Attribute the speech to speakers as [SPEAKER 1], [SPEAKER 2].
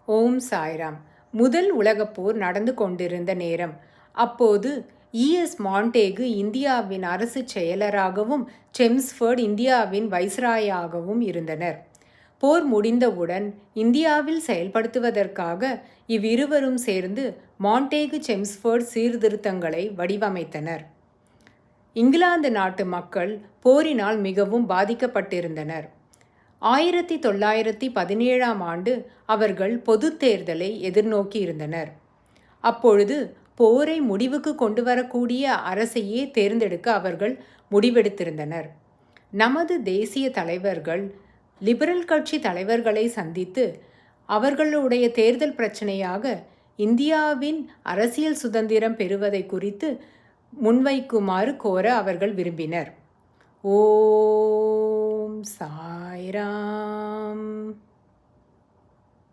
[SPEAKER 1] ஓம் சாய்ராம். முதல் உலகப் போர் நடந்து கொண்டிருந்த நேரம். அப்போது இஎஸ் மாண்டேகு இந்தியாவின் அரசு செயலராகவும் செம்ஸ்ஃபர்ட் இந்தியாவின் வைஸ்ராயாகவும் இருந்தனர். போர் முடிந்தவுடன் இந்தியாவில் செயல்படுத்துவதற்காக இவ்விருவரும் சேர்ந்து மாண்டேகு செம்ஸ்ஃபர்ட் சீர்திருத்தங்களை வடிவமைத்தனர். இங்கிலாந்து நாட்டு மக்கள் போரினால் மிகவும் பாதிக்கப்பட்டிருந்தனர். 1917ஆம் ஆண்டு அவர்கள் பொதுத் தேர்தலை எதிர்நோக்கியிருந்தனர். அப்பொழுது போரை முடிவுக்கு கொண்டு வரக்கூடிய அரசையே தேர்ந்தெடுக்க அவர்கள் முடிவெடுத்திருந்தனர். நமது தேசிய தலைவர்கள் லிபரல் கட்சி தலைவர்களை சந்தித்து அவர்களுடைய தேர்தல் பிரச்சனையாக இந்தியாவின் அரசியல் சுதந்திரம் பெறுவதை குறித்து முன்வைக்குமாறு கோர அவர்கள் விரும்பினர். ஓம் சாய்ராம்.